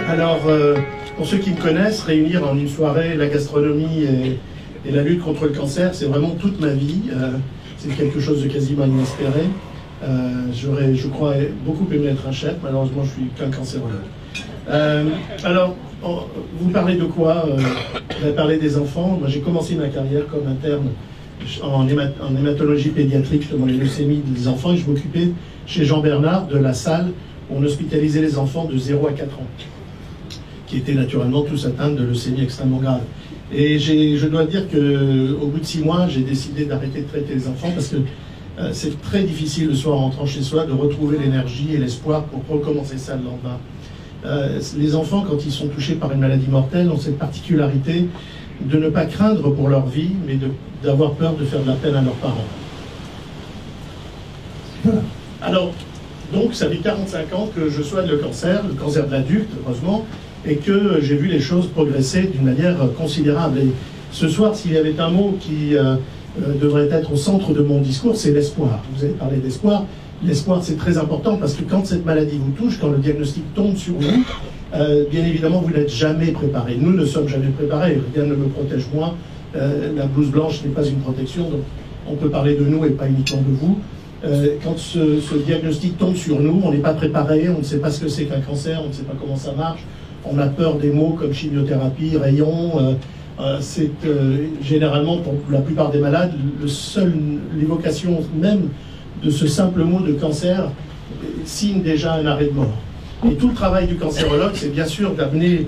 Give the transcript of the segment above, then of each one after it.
Alors, pour ceux qui me connaissent, réunir en une soirée la gastronomie et la lutte contre le cancer, c'est vraiment toute ma vie. C'est quelque chose de quasiment inespéré. J'aurais, je crois, beaucoup aimé être un chef. Malheureusement, je suis qu'un cancérologue. Alors, vous parlez de quoi? Vous avez parlé des enfants. Moi, j'ai commencé ma carrière comme interne en hématologie pédiatrique, justement les leucémies des enfants, et je m'occupais chez Jean Bernard de la salle où on hospitalisait les enfants de 0 à 4 ans, qui étaient naturellement tous atteints de leucémie extrêmement grave. Et je dois dire qu'au bout de 6 mois, j'ai décidé d'arrêter de traiter les enfants parce que c'est très difficile le soir en rentrant chez soi de retrouver l'énergie et l'espoir pour recommencer ça le lendemain. Les enfants, quand ils sont touchés par une maladie mortelle, ont cette particularité de ne pas craindre pour leur vie, mais d'avoir peur de faire de la peine à leurs parents. Alors, donc, ça fait 45 ans que je soigne le cancer de l'adulte, heureusement, et que j'ai vu les choses progresser d'une manière considérable. Et ce soir, s'il y avait un mot qui devrait être au centre de mon discours, c'est l'espoir. Vous avez parlé d'espoir. L'espoir, c'est très important parce que quand cette maladie vous touche, quand le diagnostic tombe sur vous, bien évidemment, vous n'êtes jamais préparé. Nous ne sommes jamais préparés. Rien ne me protège moi. La blouse blanche n'est pas une protection, donc on peut parler de nous et pas uniquement de vous. Quand ce diagnostic tombe sur nous, on n'est pas préparé, on ne sait pas ce que c'est qu'un cancer, on ne sait pas comment ça marche. On a peur des mots comme chimiothérapie, rayons. C'est généralement, pour la plupart des malades, l'évocation même de ce simple mot de cancer signe déjà un arrêt de mort. Et tout le travail du cancérologue, c'est bien sûr d'amener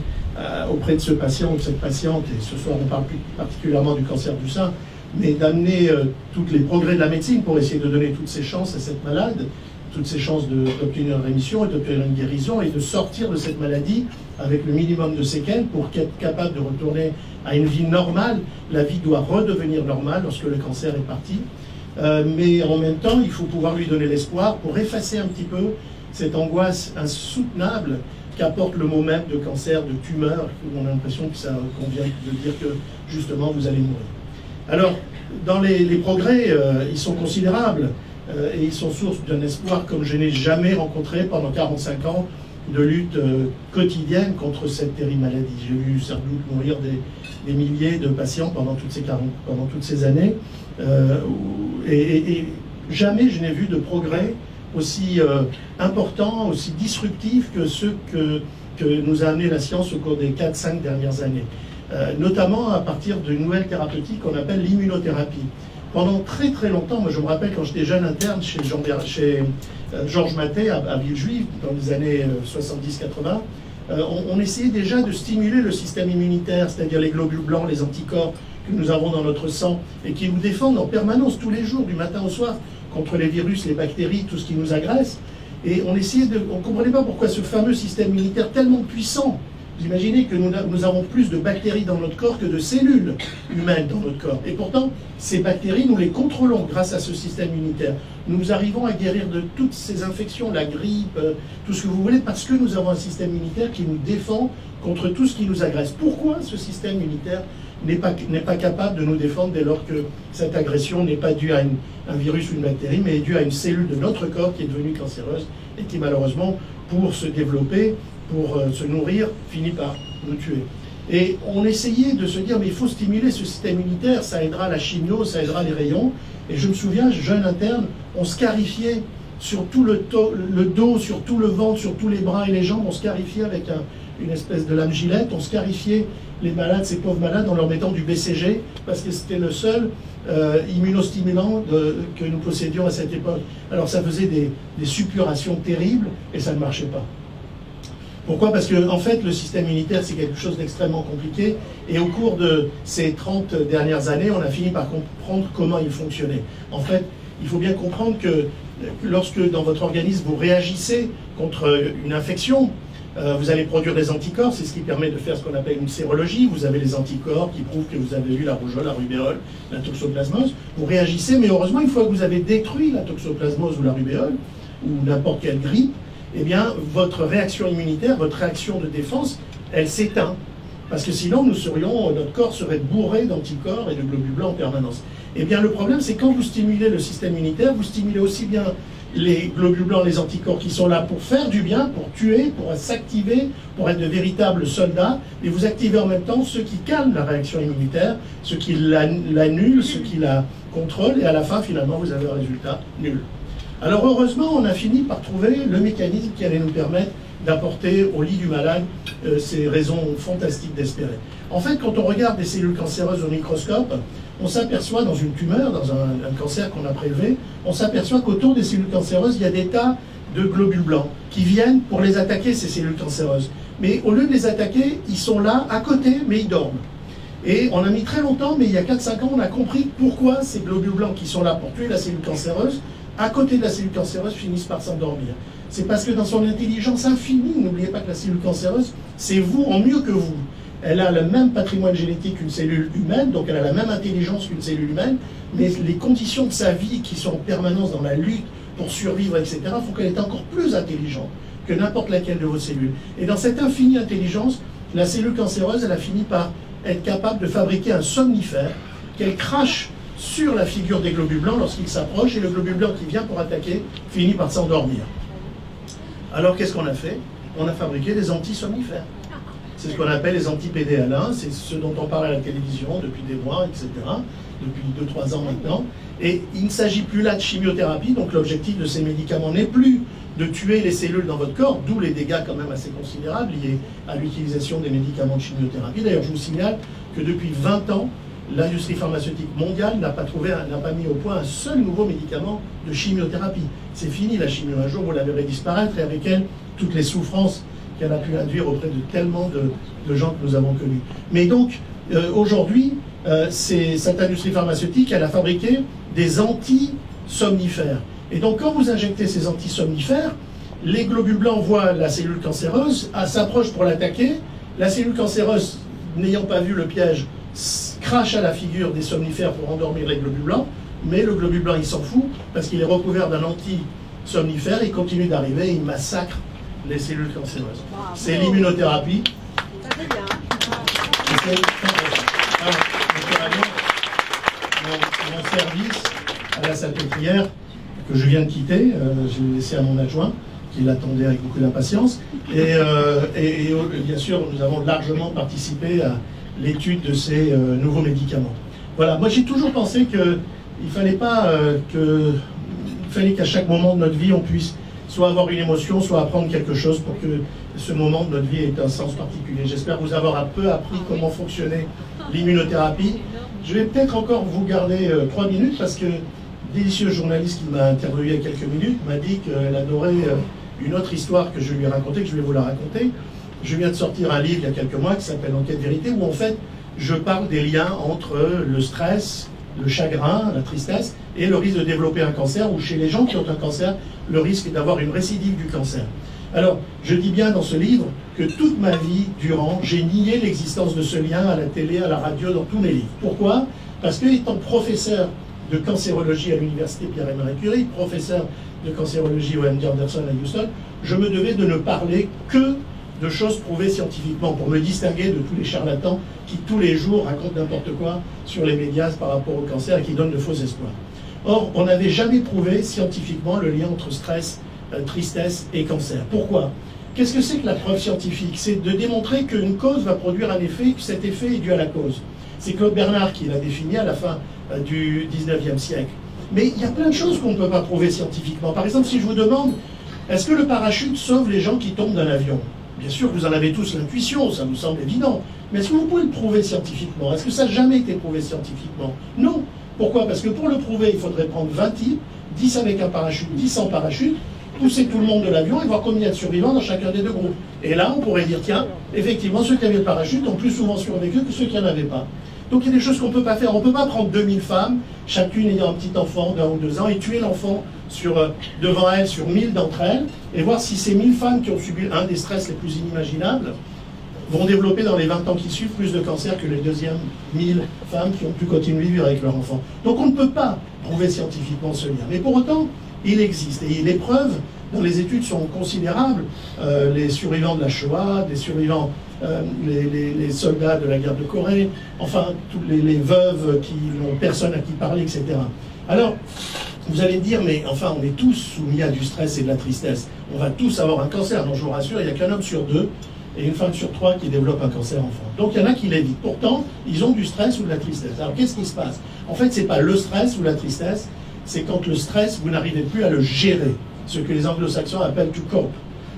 auprès de ce patient ou de cette patiente, et ce soir on parle plus particulièrement du cancer du sein, mais d'amener tous les progrès de la médecine pour essayer de donner toutes ces chances à cette malade, toutes ces chances d'obtenir une rémission et d'obtenir une guérison et de sortir de cette maladie avec le minimum de séquelles pour être capable de retourner à une vie normale. La vie doit redevenir normale lorsque le cancer est parti. Mais en même temps, il faut pouvoir lui donner l'espoir pour effacer un petit peu cette angoisse insoutenable qu'apporte le mot même de cancer, de tumeur, où on a l'impression que ça convient de dire que justement vous allez mourir. Alors, dans les progrès, ils sont considérables et ils sont source d'un espoir comme je n'ai jamais rencontré pendant 45 ans de lutte quotidienne contre cette terrible maladie. J'ai vu sans doute mourir des milliers de patients pendant toutes ces années et jamais je n'ai vu de progrès aussi important, aussi disruptif que ceux que nous a amené la science au cours des 4-5 dernières années. Notamment à partir d'une nouvelle thérapeutique qu'on appelle l'immunothérapie. Pendant très très longtemps, moi je me rappelle quand j'étais jeune interne chez Georges Mathé à Villejuif, dans les années 70-80, on essayait déjà de stimuler le système immunitaire, c'est-à-dire les globules blancs, les anticorps que nous avons dans notre sang et qui nous défendent en permanence tous les jours, du matin au soir, contre les virus, les bactéries, tout ce qui nous agresse. Et on ne comprenait pas pourquoi ce fameux système immunitaire tellement puissant. Vous imaginez que nous avons plus de bactéries dans notre corps que de cellules humaines dans notre corps. Et pourtant, ces bactéries, nous les contrôlons grâce à ce système immunitaire. Nous arrivons à guérir de toutes ces infections, la grippe, tout ce que vous voulez, parce que nous avons un système immunitaire qui nous défend contre tout ce qui nous agresse. Pourquoi ce système immunitaire n'est pas capable de nous défendre dès lors que cette agression n'est pas due à un virus ou une bactérie, mais est due à une cellule de notre corps qui est devenue cancéreuse et qui, malheureusement, pour se développer, pour se nourrir, finit par nous tuer. Et on essayait de se dire, mais il faut stimuler ce système immunitaire, ça aidera la chimio, ça aidera les rayons. Et je me souviens, jeune interne, on scarifiait sur tout le dos, sur tout le ventre, sur tous les bras et les jambes, on scarifiait avec une espèce de lame gilette, on scarifiait les malades, ces pauvres malades, en leur mettant du BCG, parce que c'était le seul immunostimulant que nous possédions à cette époque. Alors ça faisait des suppurations terribles, et ça ne marchait pas. Pourquoi? Parce que, en fait, le système immunitaire, c'est quelque chose d'extrêmement compliqué. Et au cours de ces 30 dernières années, on a fini par comprendre comment il fonctionnait. En fait, il faut bien comprendre que lorsque, dans votre organisme, vous réagissez contre une infection, vous allez produire des anticorps. C'est ce qui permet de faire ce qu'on appelle une sérologie. Vous avez les anticorps qui prouvent que vous avez eu la rougeole, la rubéole, la toxoplasmose. Vous réagissez, mais heureusement, une fois que vous avez détruit la toxoplasmose ou la rubéole, ou n'importe quelle grippe, eh bien, votre réaction immunitaire, votre réaction de défense, elle s'éteint. Parce que sinon, notre corps serait bourré d'anticorps et de globules blancs en permanence. Eh bien, le problème, c'est quand vous stimulez le système immunitaire, vous stimulez aussi bien les globules blancs, les anticorps qui sont là pour faire du bien, pour tuer, pour s'activer, pour être de véritables soldats, et vous activez en même temps ceux qui calment la réaction immunitaire, ceux qui l'annulent, ceux qui la contrôlent, et à la fin, finalement, vous avez un résultat nul. Alors heureusement, on a fini par trouver le mécanisme qui allait nous permettre d'apporter au lit du malade ces raisons fantastiques d'espérer. En fait, quand on regarde des cellules cancéreuses au microscope, on s'aperçoit dans une tumeur, dans un cancer qu'on a prélevé, on s'aperçoit qu'autour des cellules cancéreuses, il y a des tas de globules blancs qui viennent pour les attaquer, ces cellules cancéreuses. Mais au lieu de les attaquer, ils sont là, à côté, mais ils dorment. Et on a mis très longtemps, mais il y a 4-5 ans, on a compris pourquoi ces globules blancs qui sont là pour tuer la cellule cancéreuse, à côté de la cellule cancéreuse, finissent par s'endormir. C'est parce que dans son intelligence infinie, n'oubliez pas que la cellule cancéreuse, c'est vous en mieux que vous. Elle a le même patrimoine génétique qu'une cellule humaine, donc elle a la même intelligence qu'une cellule humaine, mais les conditions de sa vie qui sont en permanence dans la lutte pour survivre, etc., font qu'elle est encore plus intelligente que n'importe laquelle de vos cellules. Et dans cette infinie intelligence, la cellule cancéreuse, elle a fini par être capable de fabriquer un somnifère qu'elle crache sur la figure des globules blancs lorsqu'ils s'approchent, et le globule blanc qui vient pour attaquer finit par s'endormir. Alors qu'est-ce qu'on a fait? On a fabriqué des anti-somnifères. C'est ce qu'on appelle les anti-PDL1, c'est ce dont on parle à la télévision depuis des mois, etc., depuis 2-3 ans maintenant. Et il ne s'agit plus là de chimiothérapie, donc l'objectif de ces médicaments n'est plus de tuer les cellules dans votre corps, d'où les dégâts quand même assez considérables liés à l'utilisation des médicaments de chimiothérapie. D'ailleurs, je vous signale que depuis 20 ans, l'industrie pharmaceutique mondiale n'a pas mis au point un seul nouveau médicament de chimiothérapie. C'est fini la chimio. Un jour, vous la verrez disparaître, et avec elle, toutes les souffrances qu'elle a pu induire auprès de tellement de gens que nous avons connus. Mais donc, aujourd'hui, cette industrie pharmaceutique, elle a fabriqué des anti-somnifères. Et donc, quand vous injectez ces anti-somnifères, les globules blancs voient la cellule cancéreuse, s'approche pour l'attaquer. La cellule cancéreuse, n'ayant pas vu le piège, crache à la figure des somnifères pour endormir les globules blancs, mais le globule blanc, il s'en fout, parce qu'il est recouvert d'un anti-somnifère, il continue d'arriver et il massacre les cellules cancéreuses. C'est l'immunothérapie. Mon service à la Salpêtrière, que je viens de quitter, je l'ai laissé à mon adjoint, qui l'attendait avec beaucoup d'impatience. Et bien sûr, nous avons largement participé à l'étude de ces nouveaux médicaments. Voilà, moi j'ai toujours pensé qu'il fallait pas qu'à chaque moment de notre vie, on puisse soit avoir une émotion, soit apprendre quelque chose pour que ce moment de notre vie ait un sens particulier. J'espère vous avoir un peu appris comment fonctionnait l'immunothérapie. Je vais peut-être encore vous garder 3 minutes parce que délicieux journaliste qui m'a interviewé il y a quelques minutes m'a dit qu'elle adorait une autre histoire que je lui ai racontée, que je vais vous la raconter. Je viens de sortir un livre il y a quelques mois qui s'appelle Enquête vérité, où en fait je parle des liens entre le stress, le chagrin, la tristesse et le risque de développer un cancer, ou chez les gens qui ont un cancer, le risque d'avoir une récidive du cancer. Alors, je dis bien dans ce livre que toute ma vie durant, j'ai nié l'existence de ce lien à la télé, à la radio, dans tous mes livres. Pourquoi? Parce que étant professeur de cancérologie à l'université Pierre et Marie Curie, professeur de cancérologie au MD Anderson à Houston, je me devais de ne parler que de choses prouvées scientifiquement, pour me distinguer de tous les charlatans qui tous les jours racontent n'importe quoi sur les médias par rapport au cancer et qui donnent de faux espoirs. Or, on n'avait jamais prouvé scientifiquement le lien entre stress, tristesse et cancer. Pourquoi? Qu'est-ce que c'est que la preuve scientifique? C'est de démontrer qu'une cause va produire un effet, que cet effet est dû à la cause. C'est Claude Bernard qui l'a défini à la fin du 19e siècle. Mais il y a plein de choses qu'on ne peut pas prouver scientifiquement. Par exemple, si je vous demande, est-ce que le parachute sauve les gens qui tombent d'un avion? Bien sûr, vous en avez tous l'intuition, ça nous semble évident. Mais est-ce que vous pouvez le prouver scientifiquement? Est-ce que ça n'a jamais été prouvé scientifiquement? Non. Pourquoi? Parce que pour le prouver, il faudrait prendre 20 types, 10 avec un parachute, 10 sans parachute, pousser tout le monde de l'avion et voir combien il y a de survivants dans chacun des deux groupes. Et là, on pourrait dire, tiens, effectivement, ceux qui avaient le parachute ont plus souvent survécu que ceux qui n'en avaient pas. Donc il y a des choses qu'on ne peut pas faire. On ne peut pas prendre 2000 femmes, chacune ayant un petit enfant d'1 ou 2 ans, et tuer l'enfant devant elle sur 1000 d'entre elles, et voir si ces 1000 femmes qui ont subi un des stress les plus inimaginables vont développer dans les 20 ans qui suivent plus de cancer que les deuxièmes 1000 femmes qui ont pu continuer à vivre avec leur enfant. Donc on ne peut pas prouver scientifiquement ce lien. Mais pour autant, il existe. Et les preuves dans les études sont considérables. Les survivants de la Shoah, des survivants, les soldats de la guerre de Corée, enfin, toutes les veuves qui n'ont personne à qui parler, etc. Alors, Vous allez dire, mais enfin, on est tous soumis à du stress et de la tristesse. On va tous avoir un cancer. Donc je vous rassure, il n'y a qu'un homme sur 2 et une femme sur 3 qui développe un cancer enfant. Donc il y en a qui l'évitent. Pourtant, ils ont du stress ou de la tristesse. Alors qu'est-ce qui se passe? En fait, ce n'est pas le stress ou la tristesse, c'est quand le stress, vous n'arrivez plus à le gérer. Ce que les anglo-saxons appellent to cope.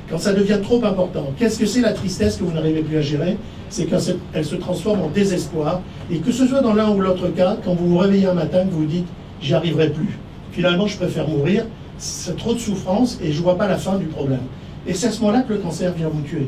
Quand ça devient trop important. Qu'est-ce que c'est la tristesse que vous n'arrivez plus à gérer? C'est quand elle se transforme en désespoir. Et que ce soit dans l'un ou l'autre cas, quand vous vous réveillez un matin, que vous vous dites « j'y arriverai plus ». Finalement, je préfère mourir, c'est trop de souffrance et je ne vois pas la fin du problème. Et c'est à ce moment-là que le cancer vient vous tuer.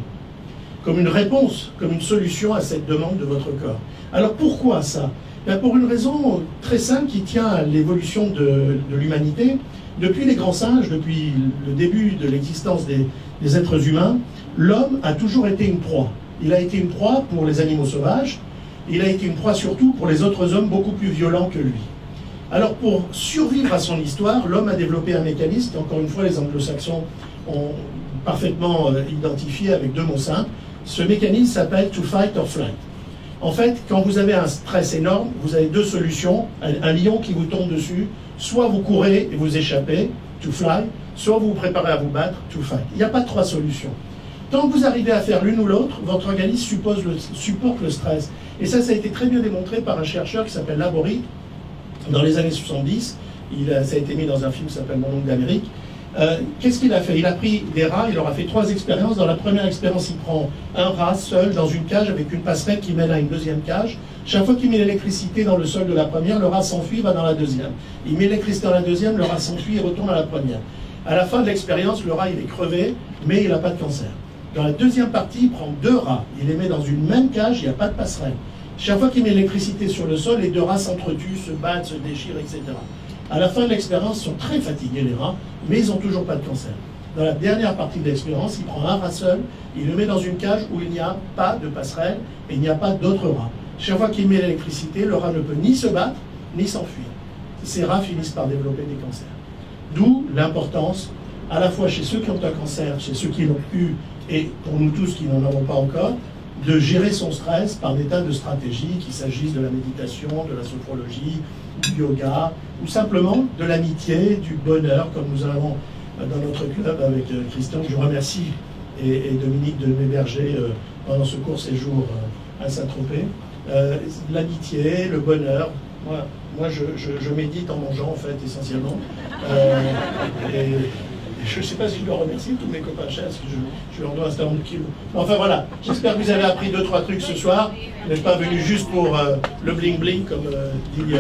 Comme une réponse, comme une solution à cette demande de votre corps. Alors pourquoi ça? Bien, pour une raison très simple qui tient à l'évolution de l'humanité. Depuis les grands singes, depuis le début de l'existence des êtres humains, l'homme a toujours été une proie. Il a été une proie pour les animaux sauvages, il a été une proie surtout pour les autres hommes beaucoup plus violents que lui. Alors pour survivre à son histoire, l'homme a développé un mécanisme qu'encore une fois les anglo-saxons ont parfaitement identifié avec 2 mots simples. Ce mécanisme s'appelle to fight or flight. En fait, quand vous avez un stress énorme, vous avez 2 solutions. Un lion qui vous tombe dessus, soit vous courez et vous échappez, to fly, soit vous vous préparez à vous battre, to fight. Il n'y a pas 3 solutions. Tant que vous arrivez à faire l'une ou l'autre, votre organisme supporte le stress. Et ça a été très bien démontré par un chercheur qui s'appelle Laborie, dans les années 70, ça a été mis dans un film qui s'appelle Mon oncle d'Amérique. Qu'est-ce qu'il a fait? Il a pris des rats, il leur a fait 3 expériences. Dans la première expérience, il prend un rat seul dans une cage avec une passerelle qui mène à une deuxième cage. Chaque fois qu'il met l'électricité dans le sol de la première, le rat s'enfuit, va dans la deuxième. Il met l'électricité dans la deuxième, le rat s'enfuit et retourne à la première. À la fin de l'expérience, le rat il est crevé, mais il n'a pas de cancer. Dans la deuxième partie, il prend 2 rats. Il les met dans une même cage, il n'y a pas de passerelle. Chaque fois qu'il met l'électricité sur le sol, les 2 rats s'entretuent, se battent, se déchirent, etc. À la fin de l'expérience, ils sont très fatigués les rats, mais ils n'ont toujours pas de cancer. Dans la dernière partie de l'expérience, il prend un rat seul, il le met dans une cage où il n'y a pas de passerelle et il n'y a pas d'autres rats. Chaque fois qu'il met l'électricité, le rat ne peut ni se battre, ni s'enfuir. Ces rats finissent par développer des cancers. D'où l'importance, à la fois chez ceux qui ont un cancer, chez ceux qui l'ont eu, et pour nous tous qui n'en avons pas encore, de gérer son stress par des tas de stratégies, qu'il s'agisse de la méditation, de la sophrologie, du yoga, ou simplement de l'amitié, du bonheur, comme nous avons dans notre club avec Christian, que je remercie, et Dominique de m'héberger pendant ce court séjour à Saint-Tropez. L'amitié, le bonheur. Moi je médite en mangeant, en fait, essentiellement. Et je ne sais pas si je dois remercier tous mes copains chers, parce que je leur dois un certain nombre de kilos. Enfin voilà, j'espère que vous avez appris 2-3 trucs ce soir. Vous n'êtes pas venus juste pour le bling-bling, comme ils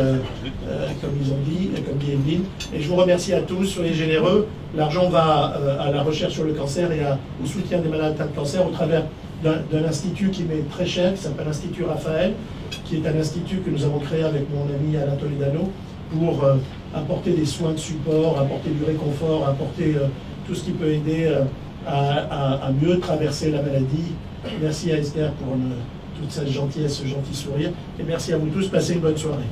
ont dit, comme dit Evelyne. Et je vous remercie à tous, soyez généreux. L'argent va à la recherche sur le cancer et au soutien des malades atteints de cancer au travers d'un institut qui m'est très cher, qui s'appelle l'Institut Raphaël, qui est un institut que nous avons créé avec mon ami Alain Toledano pour apporter des soins de support, apporter du réconfort, apporter tout ce qui peut aider à mieux traverser la maladie. Merci à Esther pour toute cette gentillesse, ce gentil sourire. Et merci à vous tous. Passez une bonne soirée.